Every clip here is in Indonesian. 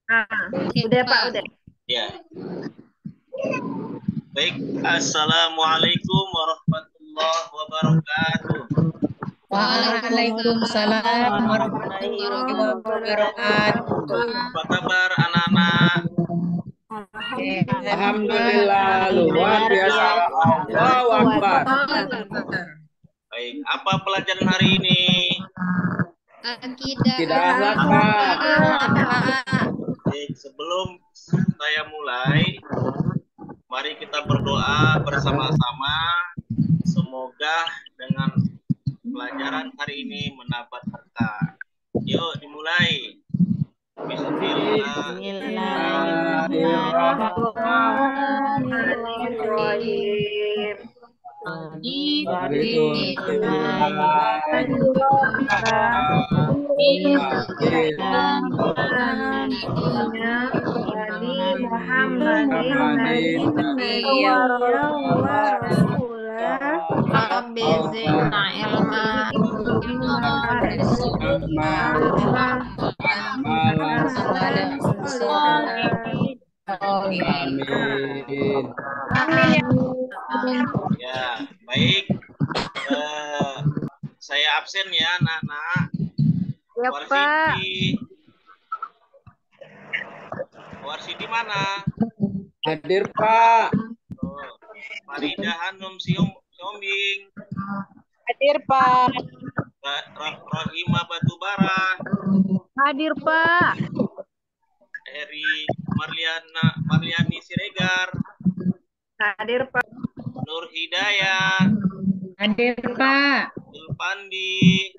Oke, Udah Pak, Pak. udah. Ya. Baik, Assalamualaikum warahmatullahi wabarakatuh. Waalaikumsalam Warahmatullahi warahmatullahi wabarakatuh. wabarakatuh. Apa kabar anak-anak? Alhamdulillah, luar Luar biasa. biasa. Allahu Akbar. Baik, apa pelajaran hari ini? Akidah Tidak akhlak, Pak. Baik, sebelum saya mulai, mari kita berdoa bersama-sama. Semoga dengan pelajaran hari ini mendapat berkah. Yuk, dimulai. Bismillah. Bismillahirrahmanirrahim. Rabbi zidna ilma Ya, baik. Saya absen ya, anak-anak. Ya, Pak. Warsidi mana? Hadir, Pak. Oh, Farida Hanum Siombing. Hadir, Pak. Rohima Batubara. Hadir, Pak. Eri Marliani Siregar. Hadir, Pak. Nur Hidayah. Hadir, Pak. Zulpandi.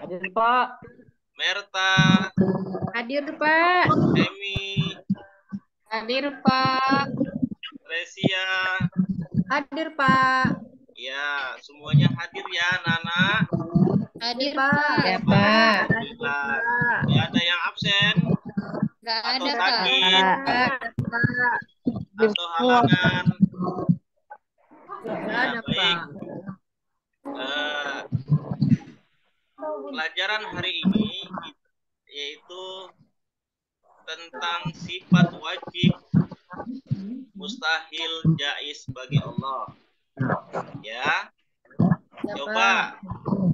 Hadir, Pak. Merta. Hadir, Pak. Emi. hadir Pak. Resia. Hadir, Pak. Ya, semuanya hadir ya, anak-anak. Hadir Pak. Ya, Pak. Alhamdulillah. Ya, ada yang absen Gak atau ada Pak. sakit atau halangan. Gak Ya, ada, baik. Pak. Pelajaran hari ini yaitu tentang sifat wajib, mustahil, jais bagi Allah. Ya, coba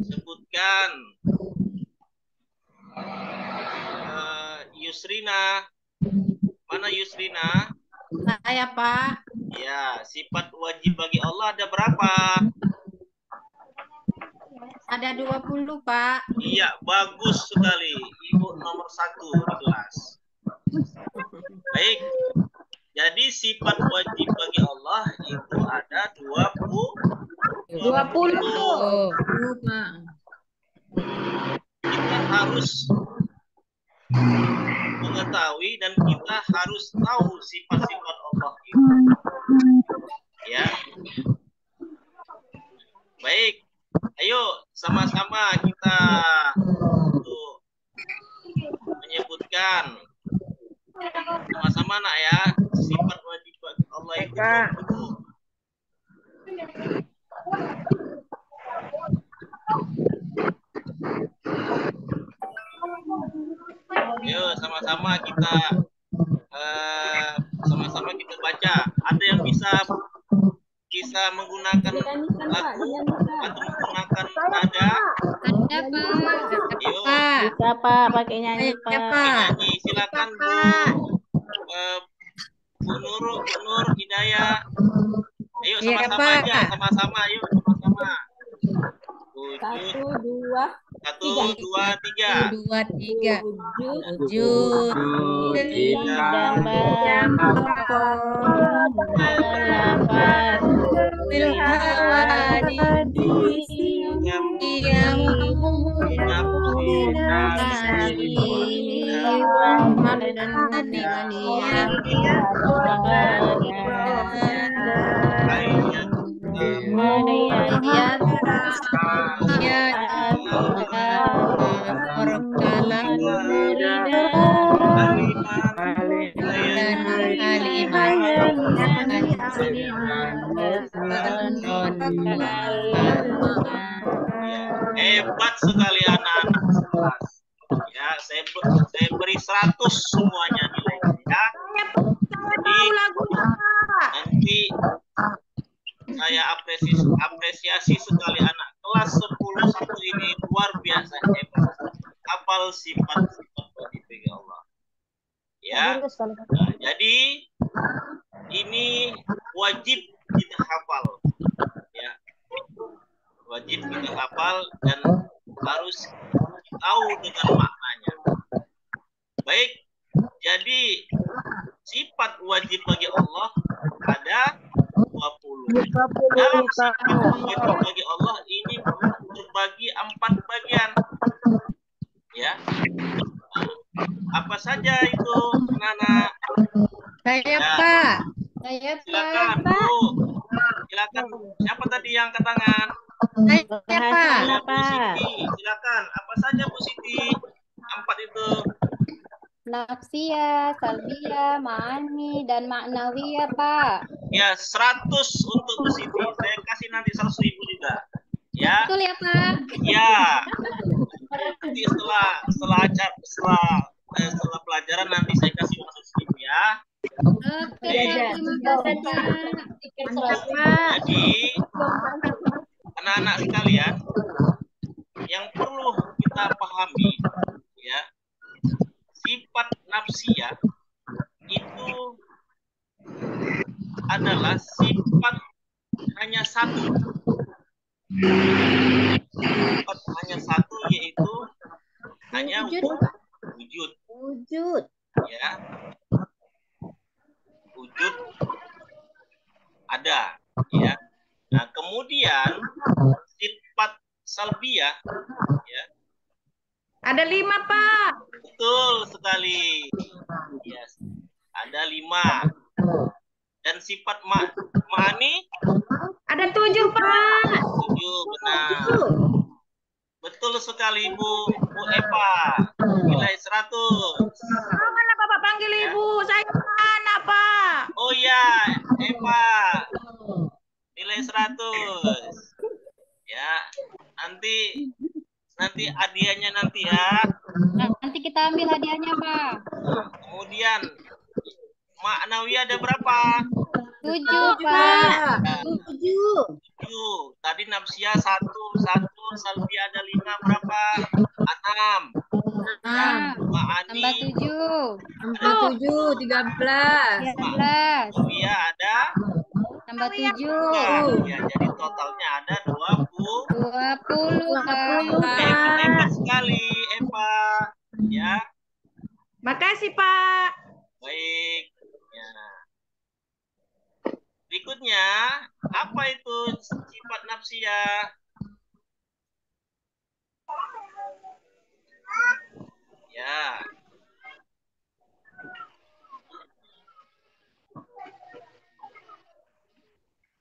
sebutkan. Yusrina, mana Yusrina? Saya, Pak. Ya, sifat wajib bagi Allah ada berapa? Ada 20, Pak. Iya, bagus sekali. Ibu nomor 1 di kelas. Baik. Jadi sifat wajib bagi Allah itu ada 20. Pak. Kita harus mengetahui dan kita harus tahu sifat-sifat Allah itu. Ya. Baik. Ayo sama-sama kita untuk menyebutkan sama-sama nak ya, sifat wajib Allah itu. Ayo sama-sama kita baca. Ada yang bisa menggunakan lagu atau menggunakan nada? Ada Pak. Ayo. Bisa, Pak. Pakai nyanyi, Pak. Nyanyi. Silakan Bu Nur Hidayah. Ayo sama-sama aja, sama-sama. Ayo sama-sama. 1, 2, 1, 2, 3. 2, 3. Wujud. Hebat sekali anak-anak kelas. Ya, saya saya beri 100 semuanya nilainya ya. Jadi nanti saya apresiasi sekali anak kelas 10 satu ini luar biasa hebat. Hafal sifat-sifat wajib bagi Allah. Ya. Nah, jadi ini wajib kita hafal. Ya. Wajib kita hafal dan harus tahu dengan maknanya. Baik. Jadi sifat wajib bagi Allah ada 20. Dalam sifat wajib bagi Allah ini terbagi 4 bagian. Ya. Apa saja itu, Nana? Saya Ya. Pak. Silakan, Bu. Silakan. Siapa tadi yang angkat tangan? Saya Pak. Ya, Bu Siti. Silakan. Apa saja Bu Siti? 4 itu. Nafsiyah, salbiyah, ma'ani, dan ma'nawiyah, Pak. Ya, 100 untuk Bu Siti. Saya kasih nanti 100.000 juga. Ya. Betul ya, Pak? Ya. Nanti setelah pelajaran nanti saya kasih 100.000 ya. Oke, Pak. Terima kasih, Pak. Jadi anak-anak sekalian yang perlu kita pahami ya, sifat nafsiyah itu adalah sifat hanya satu. Sifat hanya satu, yaitu hanya wujud. Wujud. Ya. Wujud ada, ya. Nah, kemudian sifat salbiyah, ya. Ada 5, Pak. Betul sekali. Yes. Ada 5. Dan sifat ma'ani Ada 7, Pak. 7, benar. Betul sekali, Bu Eva. Nilai 100. Mana Bapak panggil Ibu? Saya mana, Pak? Oh ya, Eva. Nilai 100. Ya, nanti hadiahnya nanti ya. Nanti kita ambil hadiahnya, Pak. Kemudian Maknawi ada berapa? 7, Pak. 7. 7. Tadi nafsiyah 1, salbiyah ada 5, berapa? 6. Nah, Ma'ani tambah 7. Tambah 7, 13. 13. nafsiyah ada Tambah 7. ya, jadi totalnya ada 20. 20, Pak. Hebat sekali, Eva. Ya, Makasih, Pak. baik. Ya. Berikutnya, apa itu sifat nafsiyah? Ya.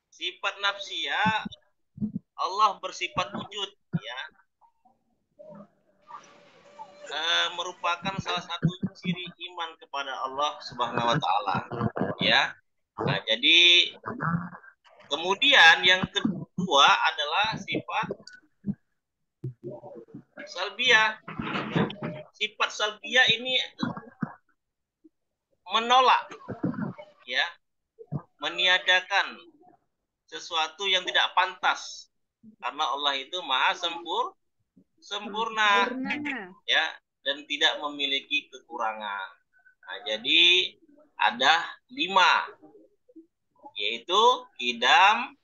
Sifat nafsiyah, Allah bersifat wujud, ya. Merupakan salah satu ciri iman kepada Allah Subhanahu wa taala, ya. Nah, jadi kemudian yang kedua adalah sifat salbiyah. Sifat salbiyah ini menolak, ya, meniadakan sesuatu yang tidak pantas, karena Allah itu maha sempurna, ya, dan tidak memiliki kekurangan. Nah, jadi ada 5, yaitu idam,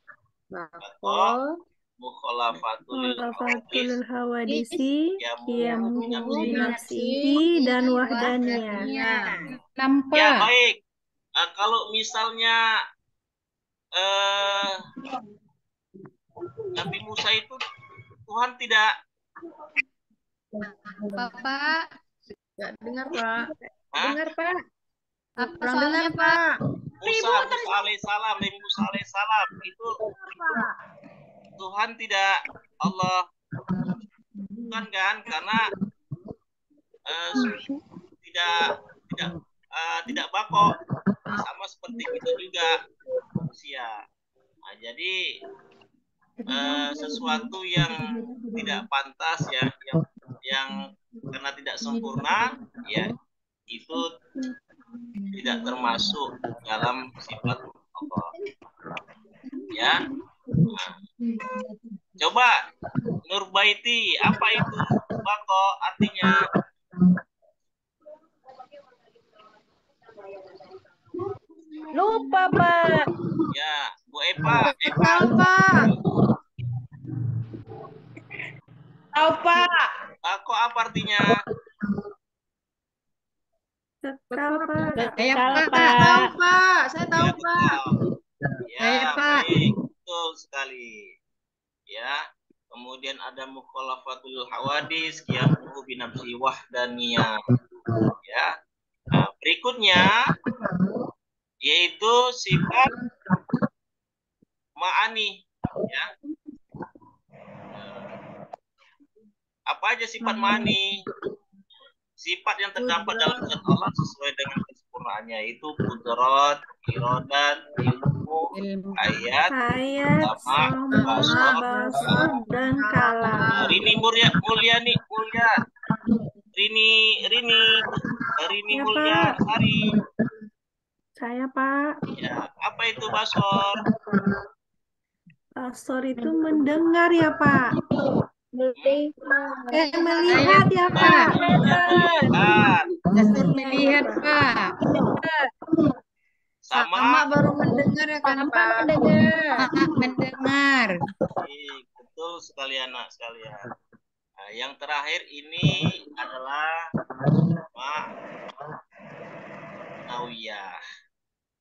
mukhalafatul hawadisi, qiyamu binafsihi, dan wahdaniyah. Ya, Nampak. baik. Kalau misalnya Nabi Musa itu Tuhan tidak Bapak, Nggak dengar, Pak. Hah? Dengar, Pak. apa Kurang soalnya, dengar, Pak. Musa alaihissalam, Nabi Musa alaihissalam itu Tuhan tidak Allah bukan kan, karena tidak bakok, sama seperti kita juga manusia. Nah, jadi sesuatu yang tidak pantas, ya, yang karena tidak sempurna, ya itu tidak termasuk dalam sifat Allah. Ya. Nah, coba Nurbaiti, apa itu bako artinya? Lupa, Pak. Ya, Bu Eva, Tahu, Pak. Tahu, Pak. bako apa artinya? Kekal, Pak. Saya Kekal, Pak. Pak. Tahu, Pak. Saya tahu, Ya, Pak. Ya, Saya, Pak. baik, betul sekali. Ya, kemudian ada mukhalafatul hawadis, qiyamuhu binafsi wahdaniyah. Ya. Nah, berikutnya yaitu sifat ma'ani, ya. Apa aja sifat ma'ani? Sifat yang terdapat dalam zat Allah sesuai dengan kesempurnaannya, itu qudrat, iradat, ilmu, ayat, Ayat, sama, basar. basar, dan kalam. Rini Mulia Rini Ya, Mulia Pak. Hari. Saya, Pak. Ya, apa itu basor? Basar itu mendengar ya, Pak. Melihat ya, Pak. Pak. Melihat. Dasar melihat, Pak. Sama Sama baru mendengar ya kan, Pak? Mendengar. betul sekali anak sekalian. Nah, yang terakhir ini adalah ma'nawiyah.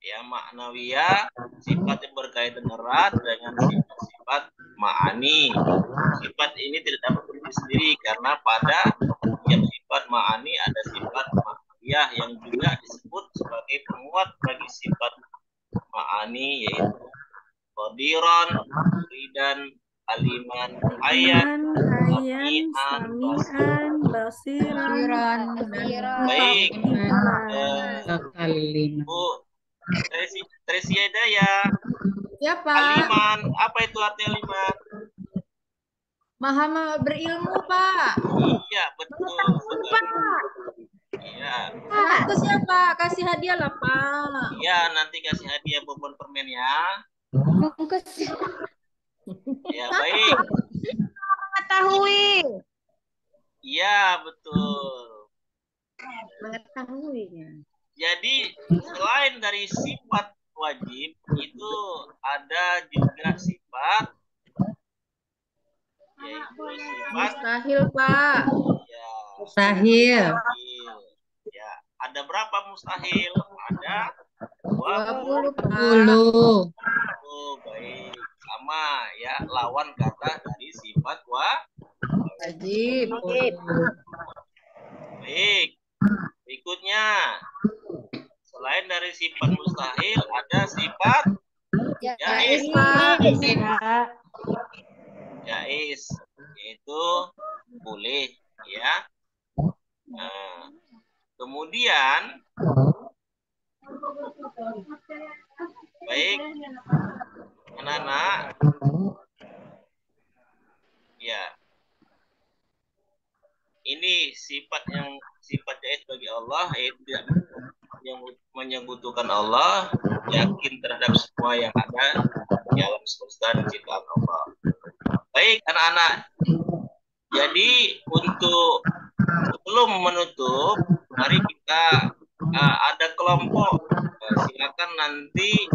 Ya, ma'nawiyah sifat yang berkaitan erat dengan sifat ma'ani. Sifat ini tidak dapat berdiri sendiri karena pada setiap sifat ma'ani ada sifat ma'nawiyah yang juga disebut sebagai penguat bagi sifat ma'ani, yaitu qadiran, muridan, aliman, ayan, sami'an, basiran, baik. Kalimat. Bu Tresiada ya. Ya, Pak. Aliman, apa itu artinya aliman? Maha berilmu, Pak. Iya, betul. Iya. Itu siapa? Kasih hadiah lah, Pak. Iya, nanti kasih hadiah bonbon permen ya. Ya, baik. Mengetahui. Iya, betul. Mengetahuinya. Jadi, selain dari sifat wajib, itu ada juga sifat, yaitu sifat Mustahil, Pak. ya, Mustahil. ya. Ada berapa mustahil? Ada 20, Pak. 20. Oh, baik. Sama ya, lawan kata dari sifat Wajib. baik. Berikutnya, selain dari sifat mustahil, ada sifat jaiz. Jaiz, yaitu boleh, ya. Nah, kemudian, baik, anak-anak, ya, ini sifat jaiz bagi Allah, yaitu yang menyekutukan Allah, yakin terhadap semua yang ada di alam semesta dan ciptaan Allah. Baik anak-anak, jadi untuk sebelum menutup, mari kita ada kelompok, silakan nanti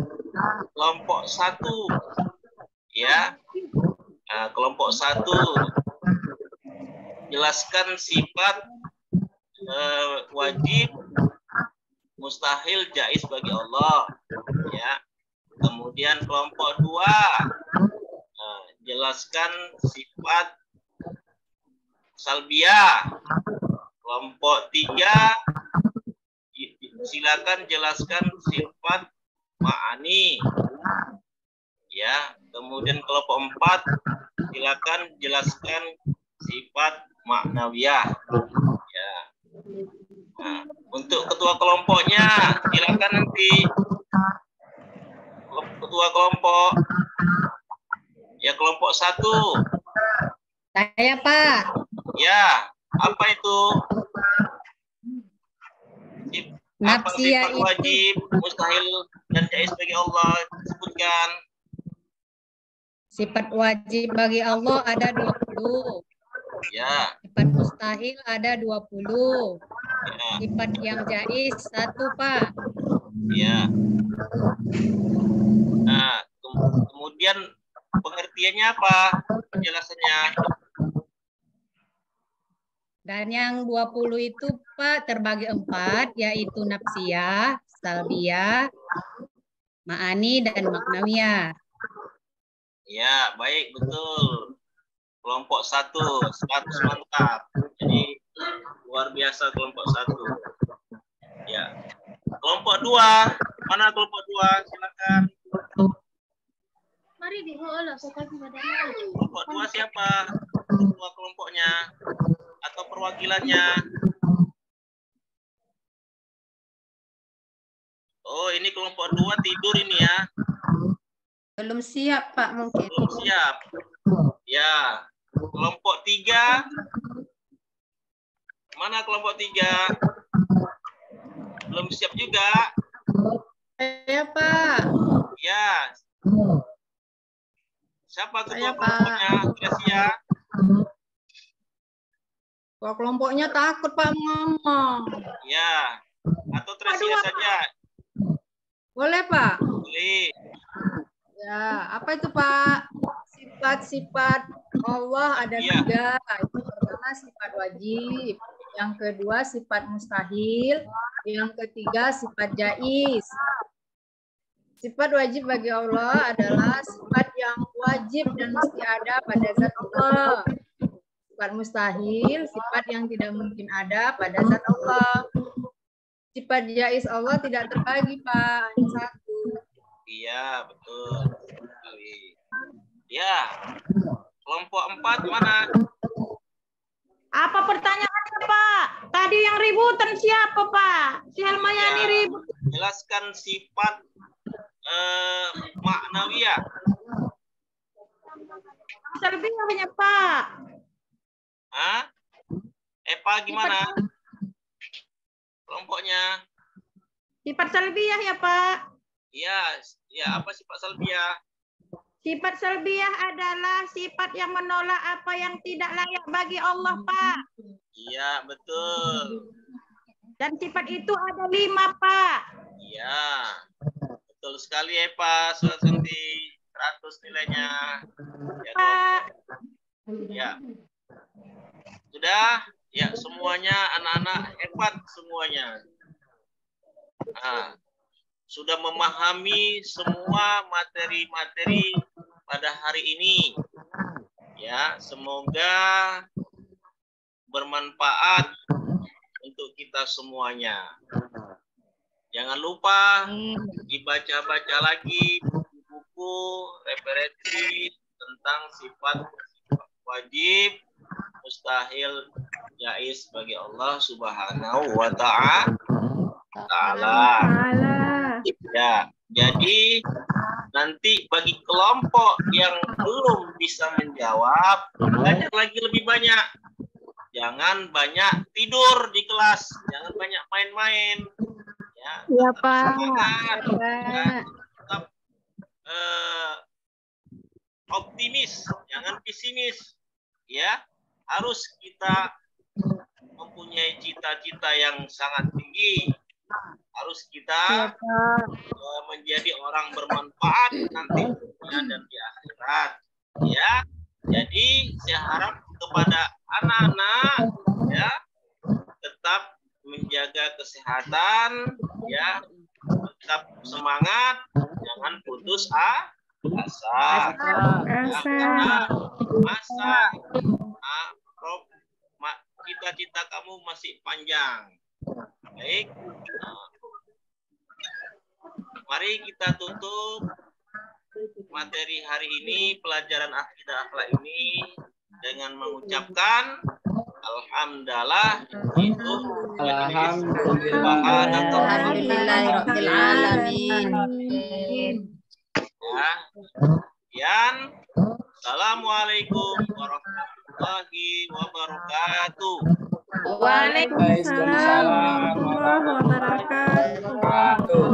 kelompok 1 ya, kelompok 1 jelaskan sifat wajib, mustahil, jaiz bagi Allah, ya. Kemudian kelompok 2 jelaskan sifat salbiah. Kelompok 3 silakan jelaskan sifat ma'ani, ya. Kemudian kelompok 4 silakan jelaskan sifat ma'nawiyah, ya. Nah, untuk ketua kelompoknya silakan nanti ketua kelompok, ya, kelompok 1. Saya, Pak. Ya, Apa itu? Apa Nafsiyah sifat itu wajib, mustahil, dan jaiz bagi Allah? Sebutkan. sifat wajib bagi Allah ada 20. Ya, Sifat mustahil ada 20. ya, Sifat yang jaiz 1, Pak. ya. Nah, kemudian pengertiannya apa? Penjelasannya. Dan yang 20 itu, Pak, terbagi 4, yaitu nafsiyah, salbiyah, ma'ani, dan maknawiyah. Ya, baik, betul. Kelompok 1, 100 mantap. Jadi, luar biasa kelompok 1. Ya. Kelompok 2, mana kelompok 2? Silakan. Kelompok 2 siapa? Ketua kelompoknya atau perwakilannya? Oh, ini kelompok 2 tidur ini ya. Belum siap, Pak, mungkin. Belum siap. Ya. Kelompok 3. Mana kelompok 3? Belum siap juga. Saya, Pak. Ya. Siapa ketua Saya, Pak. kelompoknya? Sudah siap? Wah, kelompoknya takut, Pak, ngomong. Ya. Atau Tresia saja. Boleh, Pak? Boleh. Ya, apa itu, Pak? Sifat-sifat Allah ada Iya. 3. Itu pertama sifat wajib. Yang kedua sifat mustahil. Yang ketiga sifat jaiz. Sifat wajib bagi Allah adalah sifat yang wajib dan mesti ada pada zat Allah. Sifat mustahil, sifat yang tidak mungkin ada pada zat Allah. Sifat jaiz Allah tidak terbagi, Pak. Hanya 1. Iya, betul. Ya. Kelompok 4 mana? Apa pertanyaannya, Pak? Tadi yang ributan siapa, Pak? Si Helmayani Ya. ribut. Jelaskan sifat maknawiyah. Salbiyahnya, Pak. Hah? Epa gimana? Kelompoknya? Sifat salbiyah ya, Pak. Iya, ya apa sifat salbiyah? Sifat salbiyah adalah sifat yang menolak apa yang tidak layak bagi Allah, Pak. Iya, betul. Dan sifat itu ada 5, Pak. Iya. Betul sekali Epa, Surat Santi 100 nilainya. Ya, Pak. ya. Sudah? Ya, semuanya anak-anak hebat semuanya. Nah, sudah memahami semua materi-materi pada hari ini. Ya, semoga bermanfaat untuk kita semuanya. Jangan lupa dibaca-baca lagi buku-buku referensi tentang sifat wajib, mustahil, jaiz bagi Allah Subhanahu wa ta'ala. Ya, jadi nanti bagi kelompok yang belum bisa menjawab, belajar lagi lebih banyak. Jangan banyak tidur di kelas, jangan banyak main-main. Ya, Pak. Semangat, ya, tetap optimis, jangan pesimis. Ya, harus kita mempunyai cita-cita yang sangat tinggi. Harus kita menjadi orang bermanfaat nanti di dunia dan di akhirat. Ya, jadi saya harap kepada anak-anak ya tetap menjaga kesehatan, ya tetap semangat, jangan putus asa. Karena cita-cita kamu masih panjang. Baik. Mari kita tutup materi hari ini, pelajaran akidah akhlak ini dengan mengucapkan alhamdulillah itu Alhamdulillahirabbil alamin. Ya. Sekian. Assalamualaikum warahmatullahi warahmatullahi wabarakatuh. Waalaikumsalam warahmatullahi wabarakatuh.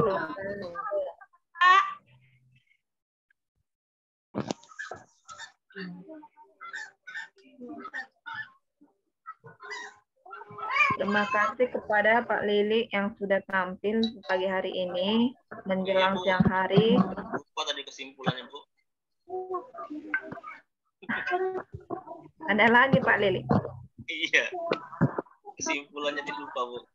Terima kasih kepada Pak Lili yang sudah tampil pagi hari ini menjelang siang hari. Lupa tadi kesimpulannya, Bu. Ada lagi Pak Lili? Iya. Kesimpulannya dilupa, Bu.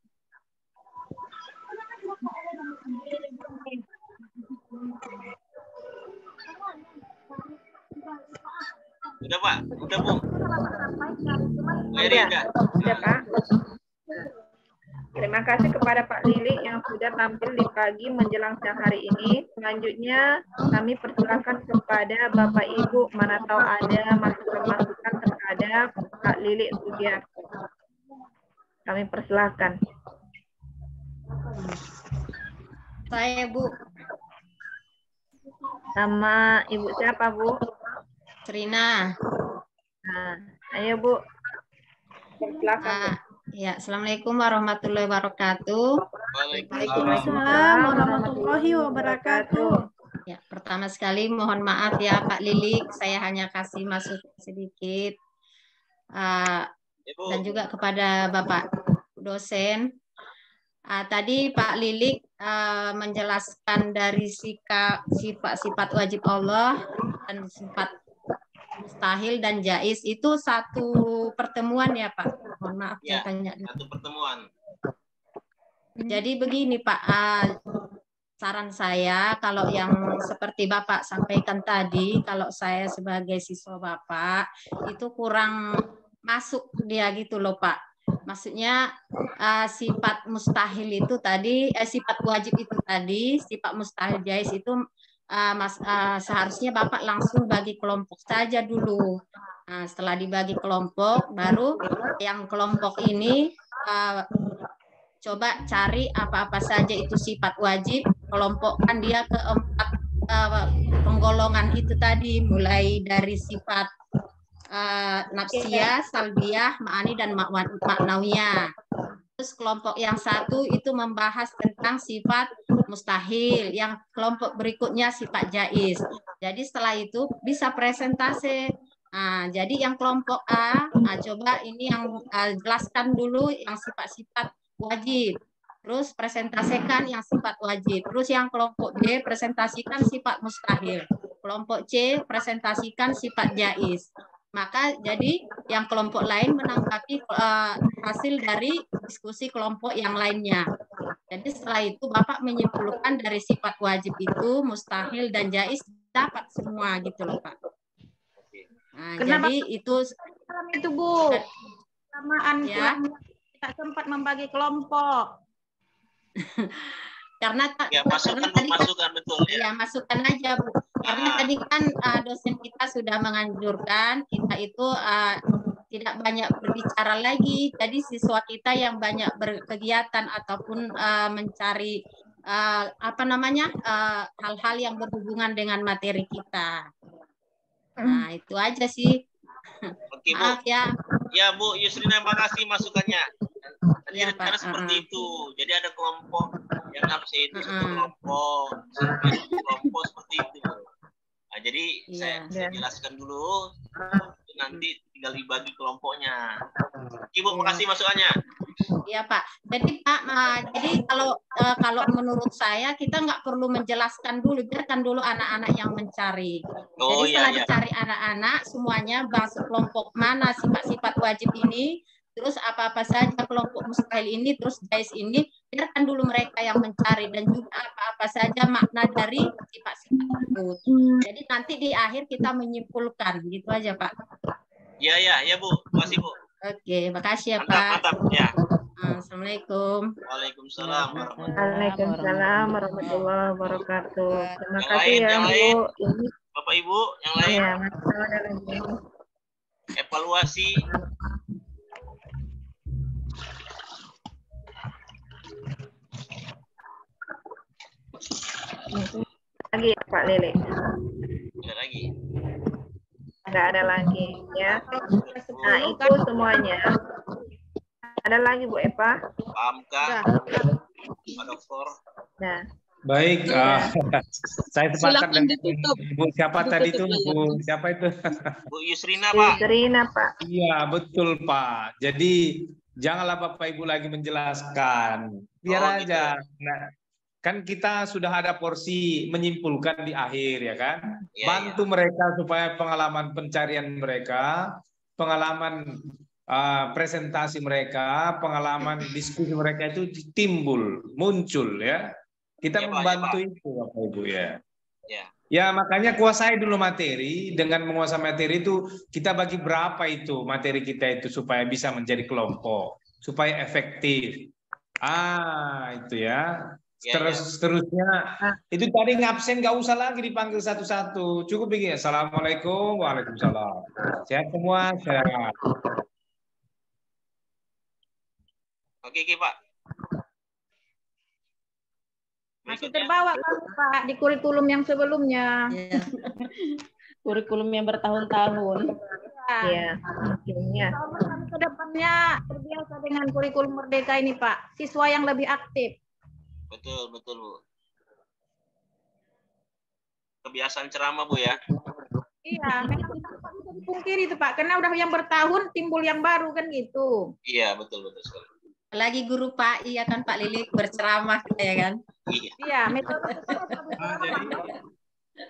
Udah, Pak. Udah, Bu. Sudah, sudah Pak. Terima kasih kepada Pak Lili yang sudah tampil di pagi menjelang siang hari ini. Selanjutnya kami persilakan kepada Bapak Ibu, mana tahu ada masukan-masukan terhadap Pak Lili Sugiarto. Kami persilakan. Saya, Bu. Nama Ibu siapa, Bu? Trina. Nah, ayo Bu. Persilakan, Bu. Ya, Assalamualaikum warahmatullahi wabarakatuh. Waalaikumsalam warahmatullahi wabarakatuh. Ya, pertama sekali mohon maaf ya Pak Lilik, saya hanya kasih masuk sedikit. Dan juga kepada Bapak dosen. Tadi Pak Lilik menjelaskan dari sifat-sifat wajib Allah dan sifat mustahil dan jaiz itu satu pertemuan ya Pak. Mohon maaf ya, saya tanya. Satu pertemuan. Jadi begini Pak, saran saya kalau yang seperti Bapak sampaikan tadi, kalau saya sebagai siswa Bapak itu kurang masuk dia gitu loh Pak. Maksudnya sifat mustahil itu tadi, sifat wajib itu tadi, sifat mustahil jaiz itu seharusnya Bapak langsung bagi kelompok saja dulu. Nah, setelah dibagi kelompok, baru yang kelompok ini coba cari apa-apa saja itu sifat wajib, kelompokkan dia ke 4 penggolongan itu tadi, mulai dari sifat nafsiyah, salbiyah, ma'ani, dan maknawiyah. Terus kelompok yang satu itu membahas tentang sifat mustahil, yang kelompok berikutnya sifat jaiz. Jadi setelah itu bisa presentasi. Jadi yang kelompok A, coba ini yang jelaskan dulu yang sifat-sifat wajib. Terus presentasikan yang sifat wajib. Terus yang kelompok B presentasikan sifat mustahil. Kelompok C presentasikan sifat jaiz. Maka jadi yang kelompok lain menanggapi hasil dari diskusi kelompok yang lainnya. Jadi setelah itu Bapak menyimpulkan dari sifat wajib itu mustahil dan jaiz dapat semua gitu loh Pak. Nah, Kenapa jadi itu Bu? Samaan ya. Kita sempat membagi kelompok. Karena masukan betul ya. Ya, masukan aja Bu. Karena tadi kan dosen kita sudah menganjurkan kita itu tidak banyak berbicara lagi. Jadi siswa kita yang banyak berkegiatan ataupun mencari hal-hal yang berhubungan dengan materi kita. Nah, itu aja sih. Oke, Bu. Maaf ya. Ya, Bu Yusrina, terima kasih masukannya. Tadi Ya, rencana Pak. seperti itu. Jadi ada kelompok yang nafsi itu satu kelompok, kelompok seperti itu. Nah, jadi saya jelaskan dulu, nanti tinggal dibagi kelompoknya. Ibu, makasih masukannya. Iya Pak. Jadi Pak, jadi kalau menurut saya kita nggak perlu menjelaskan dulu, biarkan dulu anak-anak yang mencari. Jadi setelah dicari anak-anak, semuanya bahas kelompok mana sifat-sifat wajib ini, terus apa-apa saja kelompok mustahil ini, terus jaiz ini, biarkan dulu mereka yang mencari, dan juga apa-apa saja makna dari sifat-sifat tersebut. Jadi nanti di akhir kita menyimpulkan, gitu aja Pak. Ya Bu, makasih Bu. Oke, makasih ya Mantap, Pak. mantap ya. Assalamualaikum. Waalaikumsalam. Waalaikumsalam warahmatullahi wabarakatuh. Terima Yang kasih lain, ya yang Bu. lain. Ini Bapak Ibu, yang lain. ya, masih ada lagi. Evaluasi. Lagi ya Pak Lili. Ada lagi. Nggak ada lagi ya. Nah, itu semuanya. Ada lagi Bu Eva? Paham kah? Pak Dokter? Nah, Baik, saya sepakat Silakan dengan ditutup. Bu siapa tadi itu? Ditutup Bu layarnya. siapa itu? Bu Yusrina, Pak. Yusrina Pak. Iya, betul Pak. Jadi janganlah Bapak Ibu lagi menjelaskan. Biar Oh, gitu aja. Nah, kan kita sudah ada porsi menyimpulkan di akhir ya kan. Iya, Bantu mereka supaya pengalaman pencarian mereka, pengalaman presentasi mereka, pengalaman diskusi mereka itu timbul, muncul ya. Kita Iya, Pak, membantu iya, Pak. itu Bapak Ibu ya. Ya. Ya makanya kuasai dulu materi. Dengan menguasai materi itu kita bagi berapa itu materi kita itu supaya bisa menjadi kelompok, supaya efektif. Itu ya. Seterusnya itu tadi ngabsen nggak usah lagi dipanggil satu-satu. Cukup begini. Assalamualaikum, waalaikumsalam. Sehat semua, sehat. Oke, Pak. Masih terbawa kan Pak di kurikulum yang sebelumnya. Kurikulum yang bertahun-tahun. Iya, mungkinnya. Kami ke depannya terbiasa dengan kurikulum Merdeka ini Pak. Siswa yang lebih aktif. Betul, betul, Bu. Kebiasaan ceramah, Bu ya. Iya, memang tidak bisa dipungkiri itu Pak. Karena udah yang bertahun timbul yang baru kan gitu. Iya, betul, betul sekali. Lagi guru Pak I ya kan Pak Lilik berceramah ya kan. Iya. Iya, metode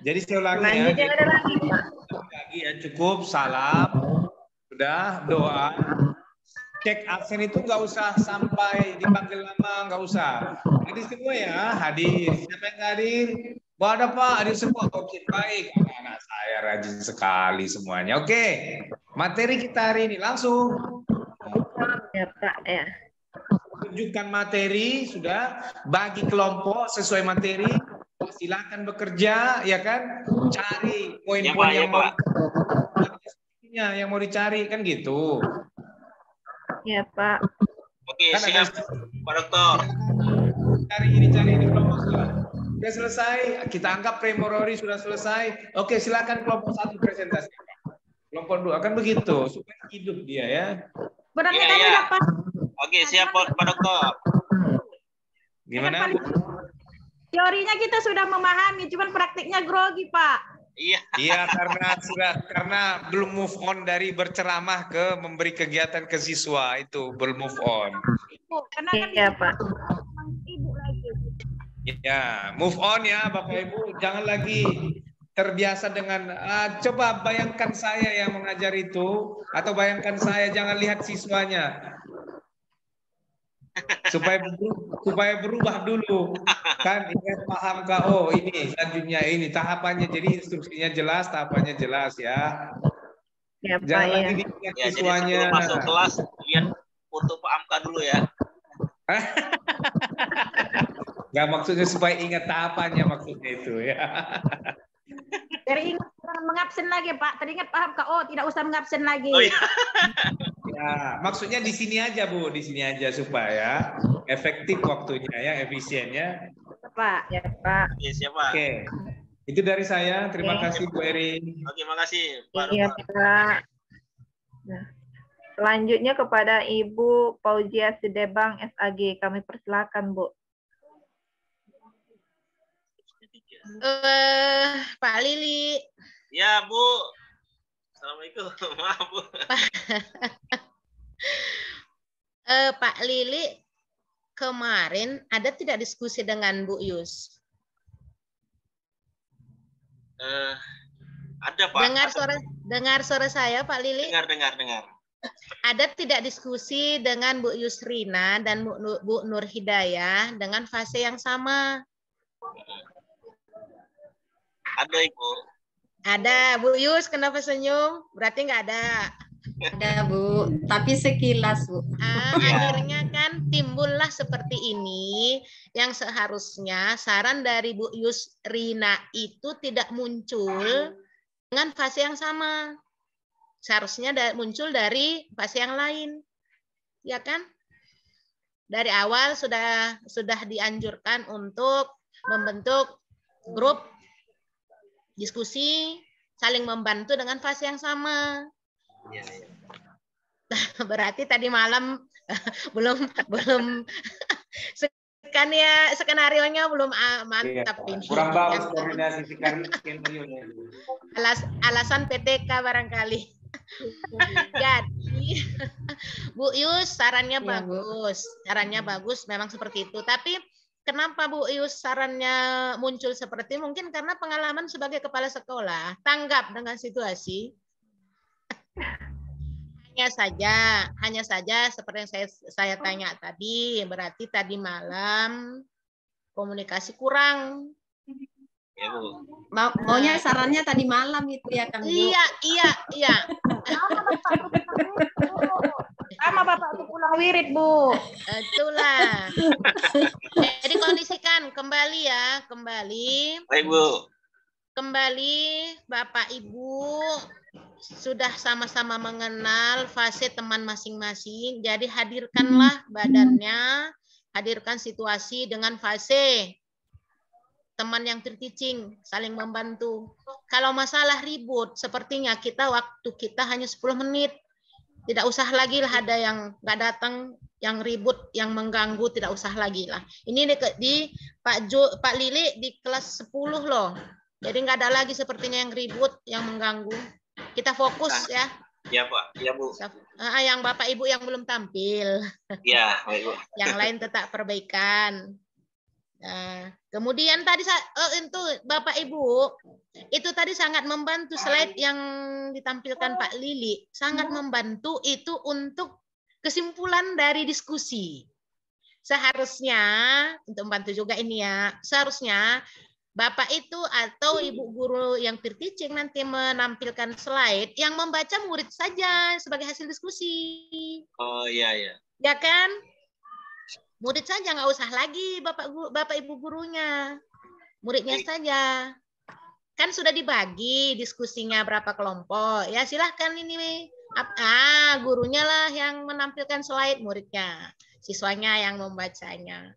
Jadi saya ulangi ya. Selanjutnya ada lagi Pak. Lagi ya cukup salam, sudah doa. Cek absen itu nggak usah sampai dipanggil lama, nggak usah. Hadir semua ya, hadir. Siapa yang nggak hadir? Ada Pak, hadir semua. Oke, baik. Anak saya rajin sekali semuanya. Oke, materi kita hari ini langsung. Ya Pak ya. Tunjukkan materi sudah, bagi kelompok sesuai materi. Silakan bekerja, ya kan? Cari poin-poin yang mau dicari kan gitu. Ya Pak. Oke, Kan siap, Pak Dokter. Cari ini kelompok sudah selesai. Kita anggap memori sudah selesai. Oke, silakan kelompok 1 presentasi. Kelompok 2 kan begitu supaya hidup dia ya. Berarti Iya, kami iya. dapat Oke, siap, Pak Dokter. Gimana? Bu? teorinya kita sudah memahami, cuman praktiknya grogi Pak. Iya. Iya, karena belum move on dari berceramah ke memberi kegiatan ke siswa itu belum move on. Karena kan Iya Pak. ibu lagi. Ya, move on ya Bapak Ibu. Jangan lagi terbiasa dengan coba bayangkan saya yang mengajar itu atau bayangkan saya, jangan lihat siswanya. Supaya berubah dulu. Kan ingat paham Kak, oh ini selanjutnya ini tahapannya, jadi instruksinya jelas, tahapannya jelas ya. Ya Pak Jangan ya. lagi dilihat Ya, jadi siswanya. sebelum masuk kelas, lihat foto Pak Amka dulu ya. Nggak maksudnya supaya ingat tahapannya maksudnya itu ya. Dari ingat jangan mengabsen lagi Pak. Teringat paham Kak. Oh, tidak usah mengabsen lagi. Oh, iya. Ya, maksudnya di sini aja Bu, di sini aja supaya efektif waktunya ya, efisiennya. Pak. Ya Pak. Oke, siap, Pak. Oke. Itu dari saya. Terima kasih Bu Erin. Oke, makasih, Pak Iya Dokter. Pak. Nah, selanjutnya kepada Ibu Fauzia Sidebang SAG. Kami persilakan Bu. Pak Lili. Ya, Bu. Assalamualaikum. Maaf, Bu. Pak Lili, kemarin ada tidak diskusi dengan Bu Yus? Ada, Pak. Dengar suara saya, Pak Lili? Dengar. Ada tidak diskusi dengan Bu Yusrina dan Bu Nur Hidayah dengan fase yang sama? Ada, Ibu. Ada, Bu Yus, kenapa senyum? Berarti nggak ada. Ada Bu, tapi sekilas Bu. Akhirnya kan timbullah seperti ini, yang seharusnya saran dari Bu Yusrina itu tidak muncul dengan fase yang sama. Seharusnya muncul dari fase yang lain. Ya kan? Dari awal sudah dianjurkan untuk membentuk grup diskusi saling membantu dengan fase yang sama. Berarti tadi malam belum skenario-nya belum mantap Iya, ini. kurang bagus koordinasi skenario-nya. Alasan PTK barangkali. Jadi Bu Yus sarannya Iya, Bu. bagus. Sarannya bagus memang seperti itu. Tapi kenapa Bu Yus sarannya muncul seperti mungkin karena pengalaman sebagai kepala sekolah, tanggap dengan situasi. Hanya saja seperti yang saya tanya tadi, berarti tadi malam komunikasi kurang. Ya, Bu. Maunya sarannya tadi malam itu ya kan, Bu? Iya. Sama Bapak tuh pulang wirid, Bu. Itulah. Jadi kondisikan kembali ya, Baik, Bu. Kembali Bapak Ibu sudah sama-sama mengenal fase teman masing-masing. Jadi hadirkanlah badannya, hadirkan situasi dengan fase teman yang terteaching, saling membantu. Kalau masalah ribut, sepertinya waktu kita hanya 10 menit. Tidak usah lagi lah ada yang nggak datang, yang ribut, yang mengganggu, tidak usah lagi lah. Ini di Pak Lili di kelas 10 loh. Jadi nggak ada lagi sepertinya yang ribut, yang mengganggu. Kita fokus ya. Ya, Pak. Ya, Bu. Yang Bapak Ibu yang belum tampil. Ya, baik, Bu. Yang lain tetap perbaikan. Nah, kemudian tadi itu Bapak Ibu itu tadi sangat membantu slide yang ditampilkan Pak Lili, sangat membantu itu untuk kesimpulan dari diskusi. Seharusnya untuk membantu juga ini ya, seharusnya Bapak itu atau Ibu guru yang teaching nanti menampilkan slide yang membaca murid saja sebagai hasil diskusi. Oh, iya. Ya kan? Murid saja, nggak usah lagi Bapak Ibu gurunya. Muridnya saja. Kan sudah dibagi diskusinya berapa kelompok. Ya silahkan ini. Gurunya lah yang menampilkan slide, muridnya. Siswanya yang membacanya.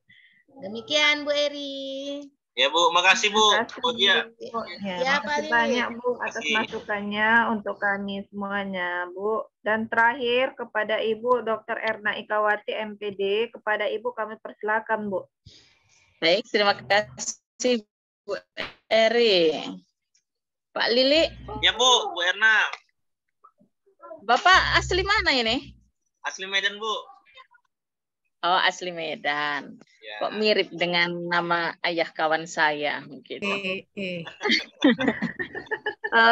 Demikian Bu Eri. Ya, Bu. Makasih, Bu. Ya, makasih banyak, Bu, atas Makasih. masukannya untuk kami semuanya, Bu. Dan terakhir kepada Ibu Dr. Erna Ikawati, MPD, kepada Ibu kami persilakan, Bu. Baik, terima kasih Bu Eri. Pak Lili. Ya, Bu. Bu Erna. Bapak asli mana ini? Asli Medan, Bu. Oh, asli Medan. Ya. Kok mirip dengan nama ayah kawan saya mungkin.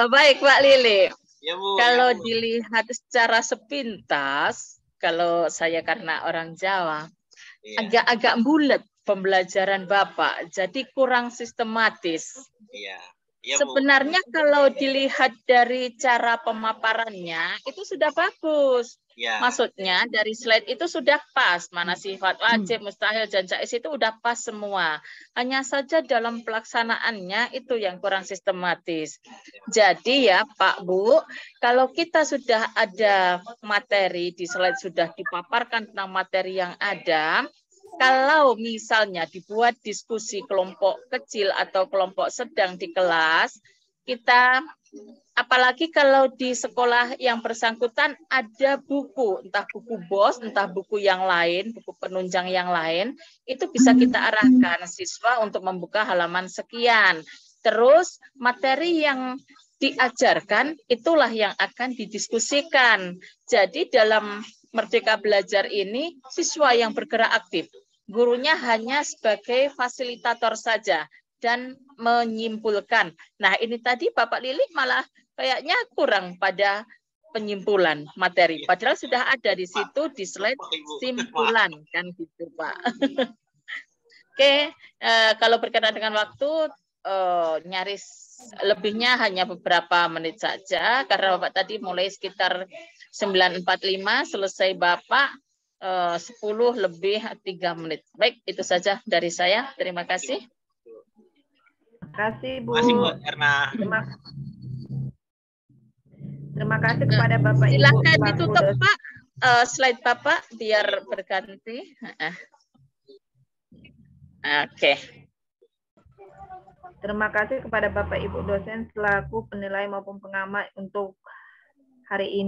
Baik, Pak Lili. Ya, Bu. Kalau Ya, Bu. dilihat secara sepintas, kalau saya karena orang Jawa, agak-agak bulat pembelajaran Bapak, jadi kurang sistematis. Iya. Ya, Bu. Sebenarnya kalau dilihat dari cara pemaparannya, itu sudah bagus. Ya. Maksudnya dari slide itu sudah pas, mana sifat wajib, mustahil, dan jaiz itu udah pas semua. Hanya saja dalam pelaksanaannya itu yang kurang sistematis. Jadi ya Pak Bu, kalau kita sudah ada materi di slide sudah dipaparkan tentang materi yang ada, kalau misalnya dibuat diskusi kelompok kecil atau kelompok sedang di kelas, kita apalagi kalau di sekolah yang bersangkutan ada buku, entah buku BOS, entah buku yang lain, buku penunjang yang lain, itu bisa kita arahkan siswa untuk membuka halaman sekian. Terus materi yang diajarkan itulah yang akan didiskusikan. Jadi dalam Merdeka Belajar ini siswa yang bergerak aktif. Gurunya hanya sebagai fasilitator saja dan menyimpulkan. Nah, ini tadi Bapak Lili malah kayaknya kurang pada penyimpulan materi. Padahal sudah ada di situ di slide simpulan kan gitu, Pak. Oke, kalau berkaitan dengan waktu nyaris lebihnya hanya beberapa menit saja karena Bapak tadi mulai sekitar 9.45 selesai Bapak 10 lebih 3 menit. Baik, itu saja dari saya. Terima kasih. Terima kasih, Bu. Terima kasih, Bu Erna. Terima kasih kepada Bapak Ibu. Silakan ditutup, Pak. Slide Bapak biar berganti. Oke. Terima kasih kepada Bapak Ibu dosen selaku penilai maupun pengamat untuk hari ini.